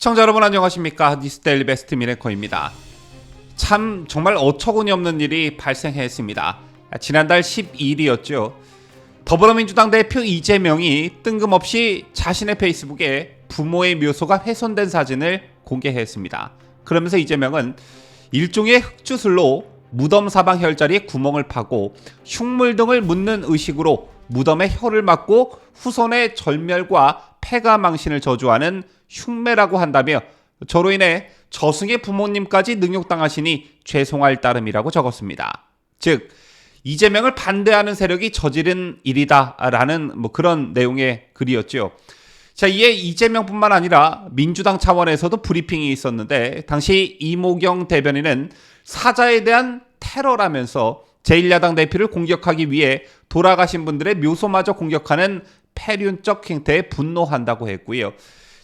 시청자 여러분 안녕하십니까? 뉴스데일리 베스트 미래커입니다. 정말 어처구니 없는 일이 발생했습니다. 지난달 12일이었죠. 더불어민주당 대표 이재명이 뜬금없이 자신의 페이스북에 부모의 묘소가 훼손된 사진을 공개했습니다. 그러면서 이재명은 일종의 흙주술로 무덤 사방 혈자리에 구멍을 파고 흉물 등을 묻는 의식으로 무덤에 혀를 막고 후손의 절멸과 폐가 망신을 저주하는 흉매라고 한다며 저로 인해 저승의 부모님까지 능욕당하시니 죄송할 따름이라고 적었습니다. 즉 이재명을 반대하는 세력이 저지른 일이다라는 그런 내용의 글이었죠. 자, 이에 이재명뿐만 아니라 민주당 차원에서도 브리핑이 있었는데 당시 이모경 대변인은 사자에 대한 테러라면서 제1야당 대표를 공격하기 위해 돌아가신 분들의 묘소마저 공격하는 폐륜적 행태에 분노한다고 했고요.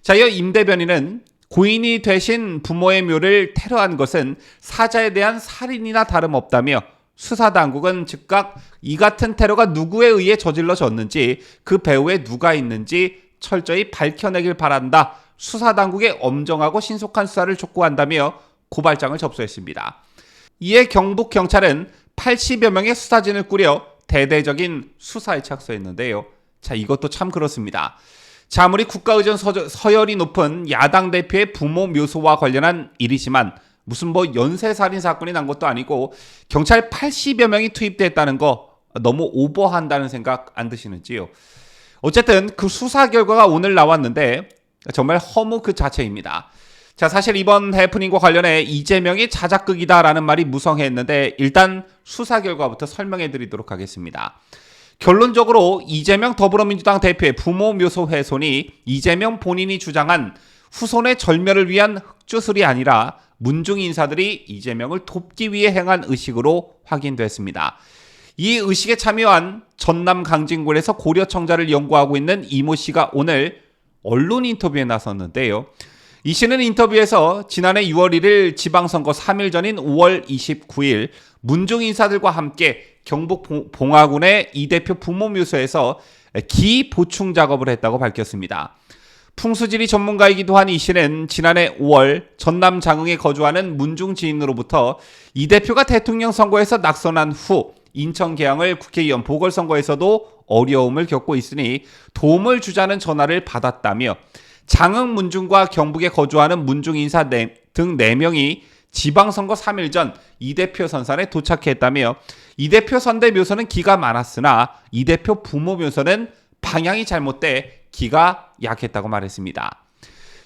자, 이어 임 대변인은 고인이 되신 부모의 묘를 테러한 것은 사자에 대한 살인이나 다름없다며 수사당국은 즉각 이 같은 테러가 누구에 의해 저질러졌는지 그 배후에 누가 있는지 철저히 밝혀내길 바란다. 수사당국의 엄정하고 신속한 수사를 촉구한다며 고발장을 접수했습니다. 이에 경북경찰은 80여 명의 수사진을 꾸려 대대적인 수사에 착수했는데요. 자, 이것도 참 그렇습니다. 자, 아무리 국가의전 서열이 높은 야당 대표의 부모 묘소와 관련한 일이지만 무슨 연쇄살인 사건이 난 것도 아니고 경찰 80여 명이 투입됐다는 거 너무 오버한다는 생각 안 드시는지요? 어쨌든 그 수사 결과가 오늘 나왔는데 정말 허무 그 자체입니다. 자, 사실 이번 해프닝과 관련해 이재명이 자작극이다라는 말이 무성했는데 일단 수사 결과부터 설명해 드리도록 하겠습니다. 결론적으로 이재명 더불어민주당 대표의 부모 묘소 훼손이 이재명 본인이 주장한 후손의 절멸을 위한 흙주술이 아니라 문중 인사들이 이재명을 돕기 위해 행한 의식으로 확인됐습니다. 이 의식에 참여한 전남 강진군에서 고려청자를 연구하고 있는 이모 씨가 오늘 언론 인터뷰에 나섰는데요. 이 씨는 인터뷰에서 지난해 6월 1일 지방선거 3일 전인 5월 29일 문중 인사들과 함께 경북 봉화군의 이 대표 부모 묘소에서 기 보충 작업을 했다고 밝혔습니다. 풍수지리 전문가이기도 한 이 씨는 지난해 5월 전남 장흥에 거주하는 문중 지인으로부터 이 대표가 대통령 선거에서 낙선한 후 인천 계양을 국회의원 보궐선거에서도 어려움을 겪고 있으니 도움을 주자는 전화를 받았다며 장흥 문중과 경북에 거주하는 문중 인사 등 4명이 지방선거 3일 전 이 대표 선산에 도착했다며 이 대표 선대 묘소는 기가 많았으나 이 대표 부모 묘소는 방향이 잘못돼 기가 약했다고 말했습니다.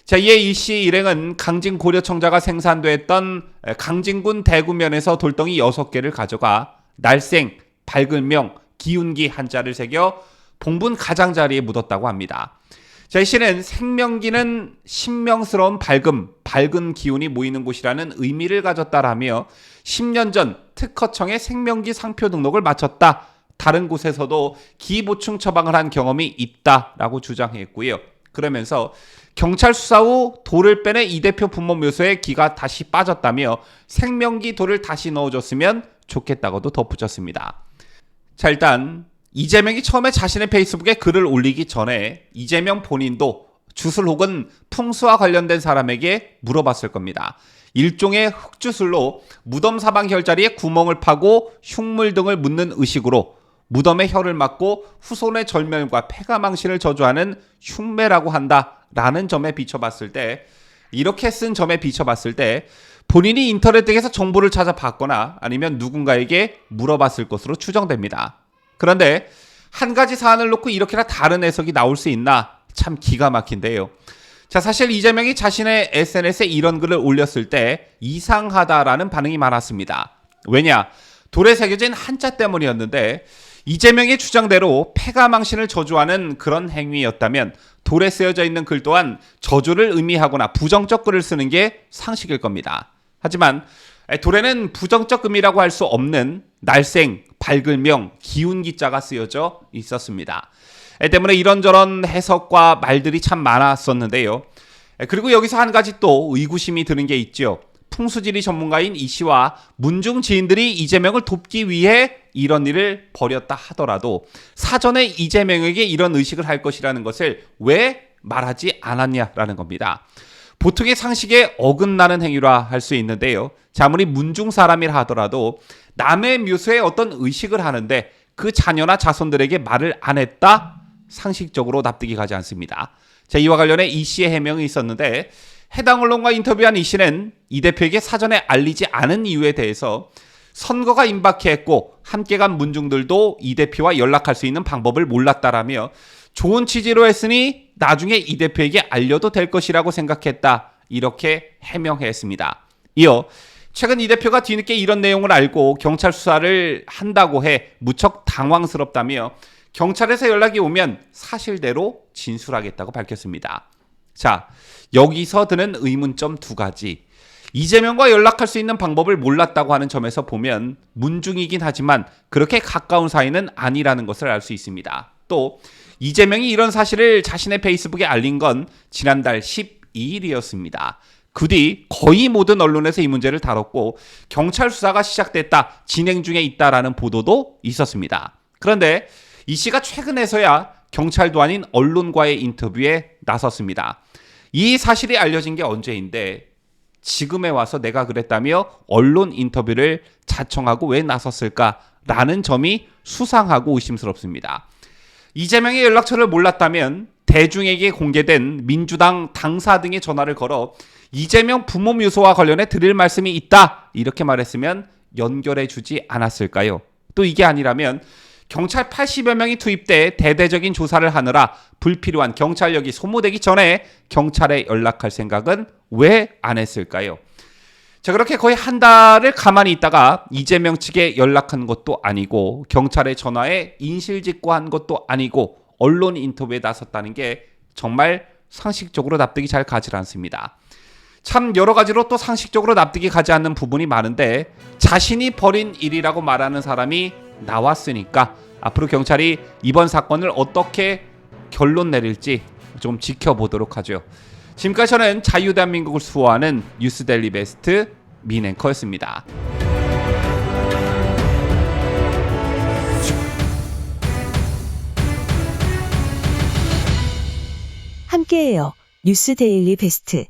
자, 이에 이 씨 일행은 강진 고려청자가 생산됐던 강진군 대구면에서 돌덩이 6개를 가져가 날생, 밝을명, 기운기 한자를 새겨 봉분 가장자리에 묻었다고 합니다. 자, 이 씨는 생명기는 신명스러운 밝은 기운이 모이는 곳이라는 의미를 가졌다라며 10년 전 특허청에 생명기 상표 등록을 마쳤다. 다른 곳에서도 기 보충 처방을 한 경험이 있다라고 주장했고요. 그러면서 경찰 수사 후 돌을 빼내 이 대표 부모 묘소에 기가 다시 빠졌다며 생명기 돌을 다시 넣어줬으면 좋겠다고도 덧붙였습니다. 자, 일단 이재명이 처음에 자신의 페이스북에 글을 올리기 전에 이재명 본인도 주술 혹은 풍수와 관련된 사람에게 물어봤을 겁니다. 일종의 흙주술로 무덤 사방 혈자리에 구멍을 파고 흉물 등을 묻는 의식으로 무덤에 혀를 막고 후손의 절멸과 폐가 망신을 저주하는 흉매라고 한다라는 점에 비춰봤을 때, 이렇게 쓴 점에 비춰봤을 때 본인이 인터넷 등에서 정보를 찾아봤거나 아니면 누군가에게 물어봤을 것으로 추정됩니다. 그런데 한 가지 사안을 놓고 이렇게나 다른 해석이 나올 수 있나 참 기가 막힌데요. 자, 사실 이재명이 자신의 SNS에 이런 글을 올렸을 때 이상하다라는 반응이 많았습니다. 왜냐? 돌에 새겨진 한자 때문이었는데 이재명의 주장대로 폐가 망신을 저주하는 그런 행위였다면 돌에 쓰여져 있는 글 또한 저주를 의미하거나 부정적 글을 쓰는 게 상식일 겁니다. 하지만 돌에는 부정적 의미라고 할 수 없는 날생, 밝을명, 기운기자가 쓰여져 있었습니다. 때문에 이런저런 해석과 말들이 참 많았었는데요. 그리고 여기서 한 가지 또 의구심이 드는 게 있죠. 풍수지리 전문가인 이 씨와 문중 지인들이 이재명을 돕기 위해 이런 일을 벌였다 하더라도 사전에 이재명에게 이런 의식을 할 것이라는 것을 왜 말하지 않았냐라는 겁니다. 보통의 상식에 어긋나는 행위라 할 수 있는데요. 자, 아무리 문중 사람이라 하더라도 남의 묘소에 어떤 의식을 하는데 그 자녀나 자손들에게 말을 안 했다? 상식적으로 납득이 가지 않습니다. 자, 이와 관련해 이 씨의 해명이 있었는데 해당 언론과 인터뷰한 이 씨는 이 대표에게 사전에 알리지 않은 이유에 대해서 선거가 임박했고 함께 간 문중들도 이 대표와 연락할 수 있는 방법을 몰랐다라며 좋은 취지로 했으니 나중에 이 대표에게 알려도 될 것이라고 생각했다. 이렇게 해명했습니다. 이어 최근 이 대표가 뒤늦게 이런 내용을 알고 경찰 수사를 한다고 해 무척 당황스럽다며 경찰에서 연락이 오면 사실대로 진술하겠다고 밝혔습니다. 자, 여기서 드는 의문점 두 가지. 이재명과 연락할 수 있는 방법을 몰랐다고 하는 점에서 보면 문중이긴 하지만 그렇게 가까운 사이는 아니라는 것을 알 수 있습니다. 또 이재명이 이런 사실을 자신의 페이스북에 알린 건 지난달 12일이었습니다. 그 뒤 거의 모든 언론에서 이 문제를 다뤘고 경찰 수사가 시작됐다, 진행 중에 있다라는 보도도 있었습니다. 그런데 이 씨가 최근에서야 경찰도 아닌 언론과의 인터뷰에 나섰습니다. 이 사실이 알려진 게 언제인데 지금에 와서 내가 그랬다며 언론 인터뷰를 자청하고 왜 나섰을까라는 점이 수상하고 의심스럽습니다. 이재명의 연락처를 몰랐다면 대중에게 공개된 민주당 당사 등의 전화를 걸어 이재명 부모 묘소와 관련해 드릴 말씀이 있다 이렇게 말했으면 연결해 주지 않았을까요? 또 이게 아니라면 경찰 80여 명이 투입돼 대대적인 조사를 하느라 불필요한 경찰력이 소모되기 전에 경찰에 연락할 생각은 왜 안 했을까요? 자, 그렇게 거의 한 달을 가만히 있다가 이재명 측에 연락한 것도 아니고 경찰의 전화에 인실직고한 것도 아니고 언론 인터뷰에 나섰다는 게 정말 상식적으로 납득이 잘 가지 않습니다. 참 여러 가지로 또 상식적으로 납득이 가지 않는 부분이 많은데 자신이 벌인 일이라고 말하는 사람이 나왔으니까 앞으로 경찰이 이번 사건을 어떻게 결론 내릴지 좀 지켜보도록 하죠. 지금까지 저는 자유대한민국을 수호하는 뉴스데일리 베스트 민앵커였습니다. 함께해요. 뉴스데일리 베스트.